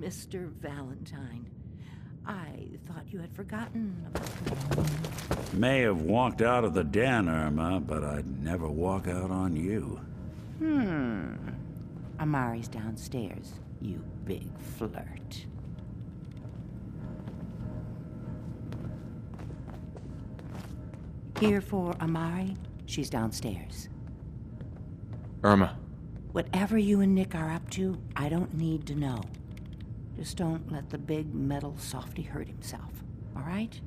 Mr. Valentine. I thought you had forgotten about me. May have walked out of the den, Irma, but I'd never walk out on you. Amari's downstairs, you big flirt. Here for Amari, she's downstairs. Irma. Whatever you and Nick are up to, I don't need to know. Just don't let the big metal softy hurt himself, all right?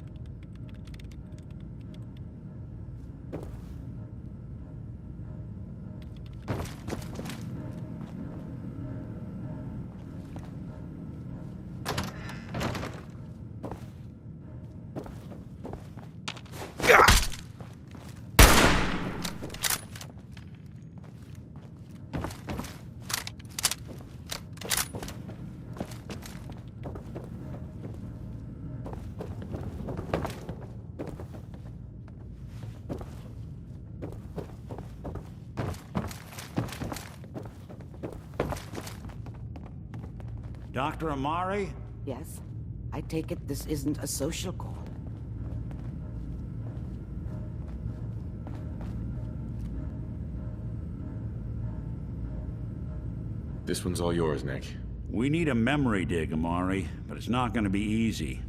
Dr. Amari? Yes? I take it this isn't a social call. This one's all yours, Nick. We need a memory dig, Amari, but it's not going to be easy.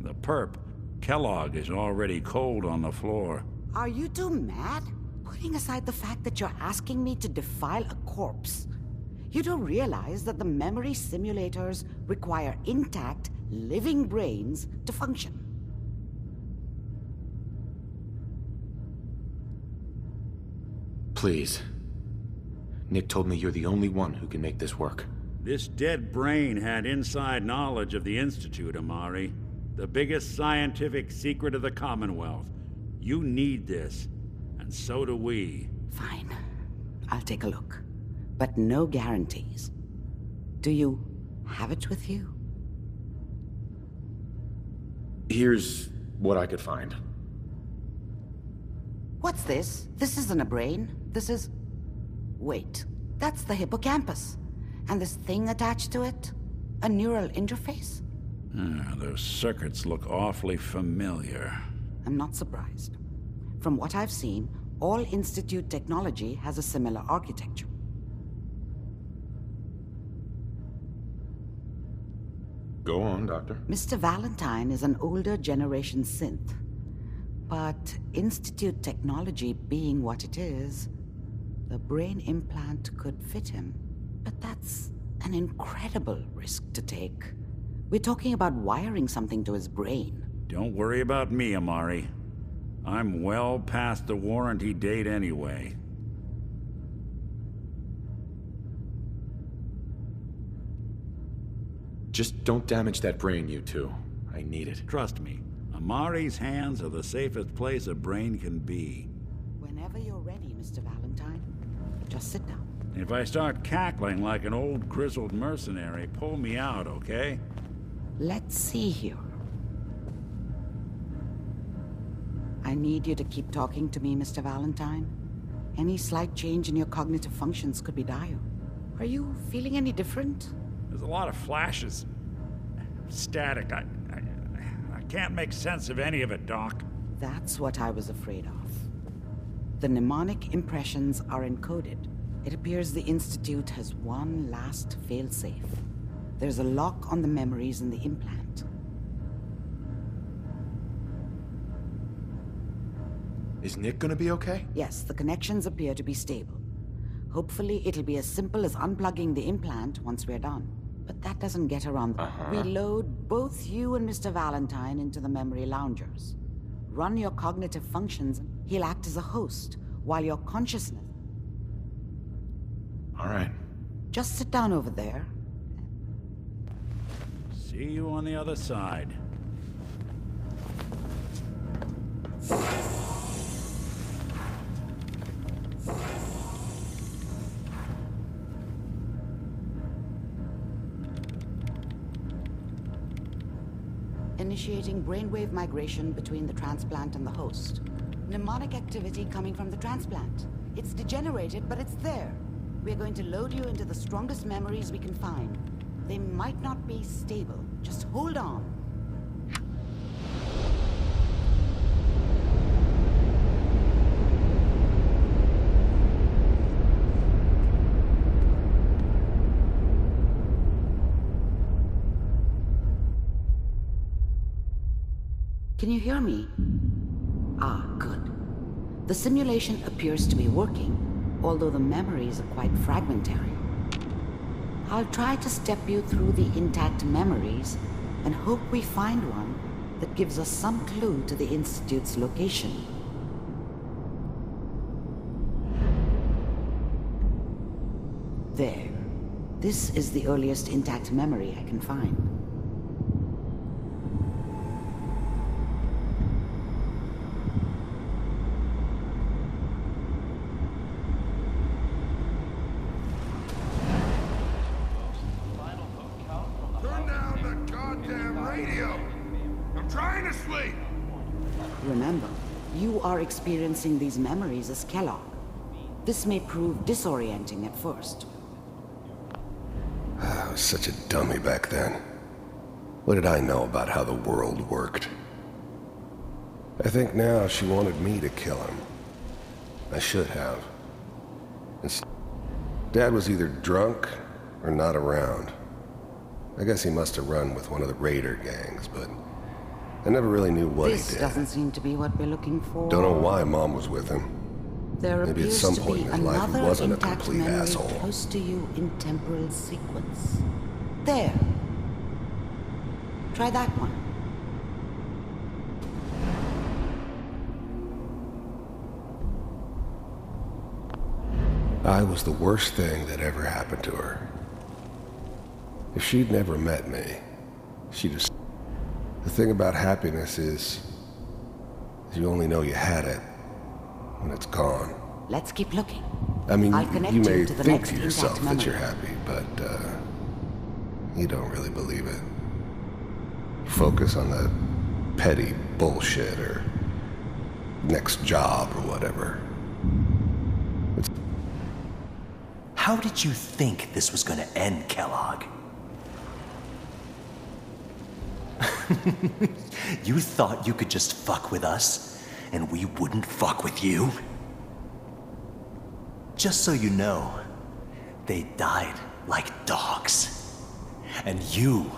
The perp, Kellogg, is already cold on the floor. Are you two mad? Putting aside the fact that you're asking me to defile a corpse, you do realize that the memory simulators require intact, living brains to function. Please. Nick told me you're the only one who can make this work. This dead brain had inside knowledge of the Institute, Amari. The biggest scientific secret of the Commonwealth. You need this, and so do we. Fine. I'll take a look. But no guarantees. Do you have it with you? Here's what I could find. What's this? This isn't a brain. This is... Wait. That's the hippocampus. And this thing attached to it? A neural interface? Those circuits look awfully familiar. I'm not surprised. From what I've seen, all Institute technology has a similar architecture. Go on, Doctor. Mr. Valentine is an older generation synth. But Institute technology being what it is, the brain implant could fit him. But that's an incredible risk to take. We're talking about wiring something to his brain. Don't worry about me, Amari. I'm well past the warranty date anyway. Just don't damage that brain, you two. I need it. Trust me, Amari's hands are the safest place a brain can be. Whenever you're ready, Mr. Valentine, just sit down. If I start cackling like an old grizzled mercenary, pull me out, okay? Let's see here. I need you to keep talking to me, Mr. Valentine. Any slight change in your cognitive functions could be dire. Are you feeling any different? There's a lot of flashes. Static. I can't make sense of any of it, Doc. That's what I was afraid of. The mnemonic impressions are encoded. It appears the Institute has one last failsafe. There's a lock on the memories in the implant. Is Nick gonna be okay? Yes, the connections appear to be stable. Hopefully it'll be as simple as unplugging the implant once we're done. But that doesn't get around. We load both you and Mr. Valentine into the memory loungers. Run your cognitive functions. He'll act as a host, while your consciousness... All right. Just sit down over there. See you on the other side. Initiating brainwave migration between the transplant and the host. Mnemonic activity coming from the transplant. It's degenerated, but it's there. We're going to load you into the strongest memories we can find. They might not be stable. Just hold on. Can you hear me? Ah, good. The simulation appears to be working, although the memories are quite fragmentary. I'll try to step you through the intact memories and hope we find one that gives us some clue to the Institute's location. There. This is the earliest intact memory I can find. Remember, you are experiencing these memories as Kellogg. This may prove disorienting at first. I was such a dummy back then. What did I know about how the world worked? I think now she wanted me to kill him. I should have. Dad was either drunk or not around. I guess he must have run with one of the raider gangs, but I never really knew what he did. This doesn't seem to be what we're looking for. Don't know why Mom was with him. There Maybe at appears some to point be in his life he another wasn't a intact complete memory asshole. close to you in temporal sequence. There. Try that one. I was the worst thing that ever happened to her. If she'd never met me, she'd have... The thing about happiness is you only know you had it when it's gone. Let's keep looking. I mean, I'll connect you may you to the think next to yourself intact that you're memory. happy, but you don't really believe it. Focus on the petty bullshit or next job or whatever. How did you think this was gonna end, Kellogg? You thought you could just fuck with us, and we wouldn't fuck with you? Just so you know, they died like dogs. And you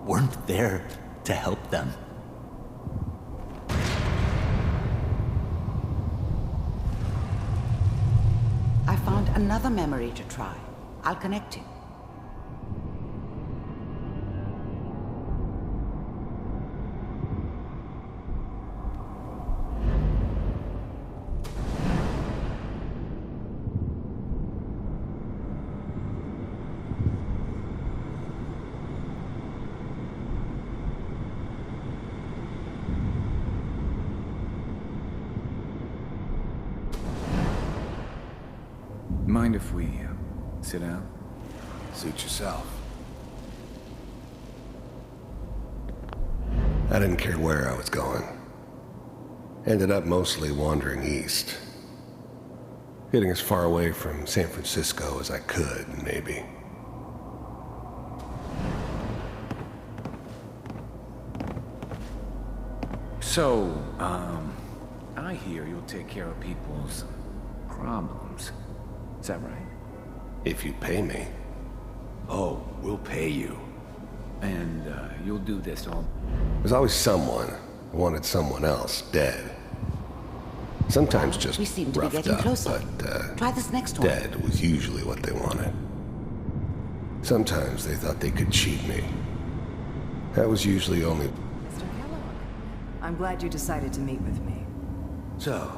weren't there to help them. I found another memory to try. I'll connect you. Mind if we sit down? Suit yourself. I didn't care where I was going. Ended up mostly wandering east. Getting as far away from San Francisco as I could, maybe. So, I hear you'll take care of people's problems. Is that right? If you pay me. Oh, we'll pay you. And, you'll do this all... There's always someone who wanted someone else dead. Sometimes just We seem to be roughed getting up, closer. but Try this next one. dead was usually what they wanted. Sometimes they thought they could cheat me. That was usually only... Mr. Kellogg, I'm glad you decided to meet with me. So,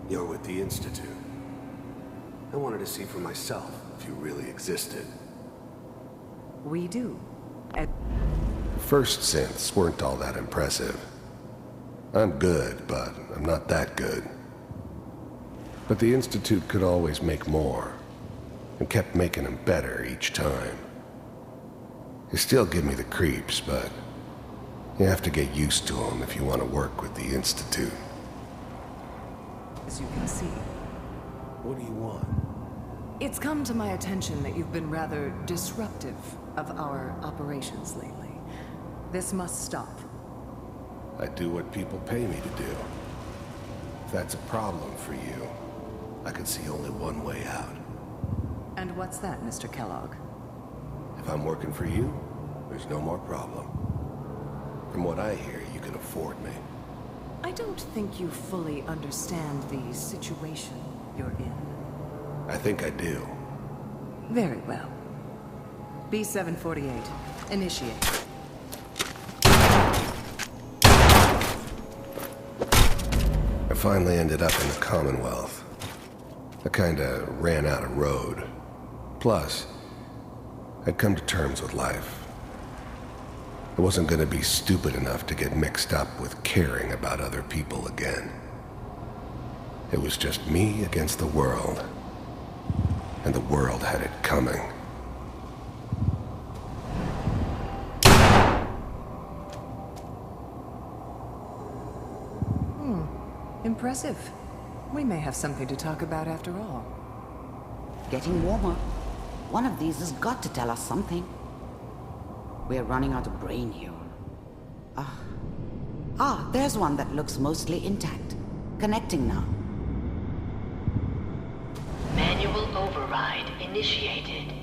you're with the Institute. I wanted to see for myself if you really existed. We do. At The first synths weren't all that impressive. I'm good, but I'm not that good. But the Institute could always make more, and kept making them better each time. They still give me the creeps, but you have to get used to them if you want to work with the Institute. as you can see. What do you want? It's come to my attention that you've been rather disruptive of our operations lately. This must stop. I do what people pay me to do. If that's a problem for you, I can see only one way out. And what's that, Mr. Kellogg? If I'm working for you, there's no more problem. From what I hear, you can afford me. I don't think you fully understand the situation you're in. I think I do. Very well. B-748, initiate. I finally ended up in the Commonwealth. I kinda ran out of road. Plus, I'd come to terms with life. I wasn't gonna be stupid enough to get mixed up with caring about other people again. It was just me against the world. And the world had it coming. Impressive. We may have something to talk about after all. Getting warmer. One of these has got to tell us something. We're running out of brain here. There's one that looks mostly intact. Connecting now. Manual override initiated.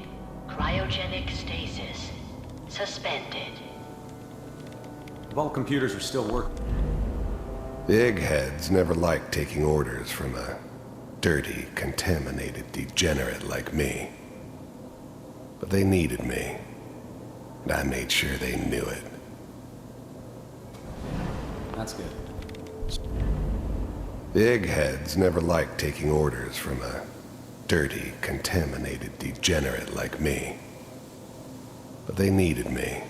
Cryogenic stasis suspended. Vault computers are still working. The eggheads never liked taking orders from a dirty, contaminated degenerate like me. But they needed me, and I made sure they knew it. That's good. The eggheads never liked taking orders from a dirty, contaminated degenerate like me. But they needed me,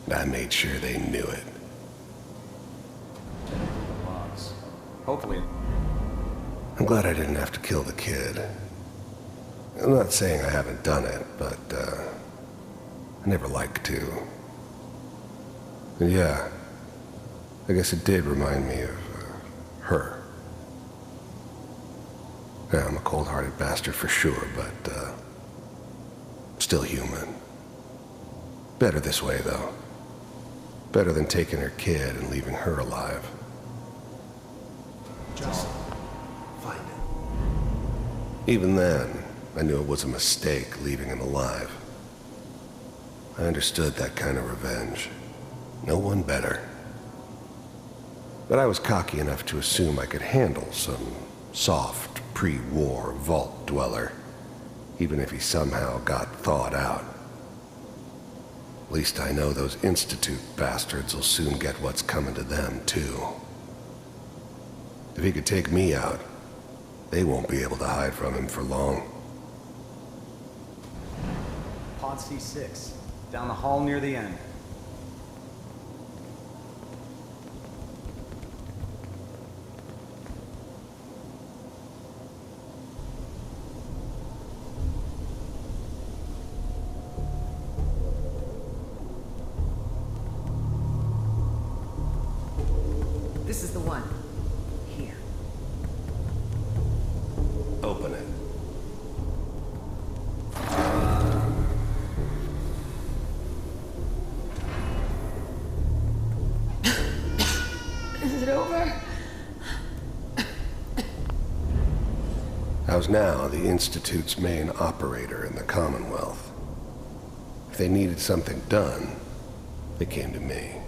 and I made sure they knew it. Hopefully. I'm glad I didn't have to kill the kid. I'm not saying I haven't done it, but, I never liked to. And yeah, I guess it did remind me of, her. Yeah, I'm a cold-hearted bastard for sure, but, still human. Better this way, though. Better than taking her kid and leaving her alive. Just find it. Even then, I knew it was a mistake leaving him alive. I understood that kind of revenge. No one better. But I was cocky enough to assume I could handle some soft, pre-war vault dweller, even if he somehow got thawed out. At least I know those Institute bastards will soon get what's coming to them, too. If he could take me out, they won't be able to hide from him for long. Pod C6, down the hall near the end. This is the one. Here. Open it. Is it over? I was now the Institute's main operator in the Commonwealth. If they needed something done, they came to me.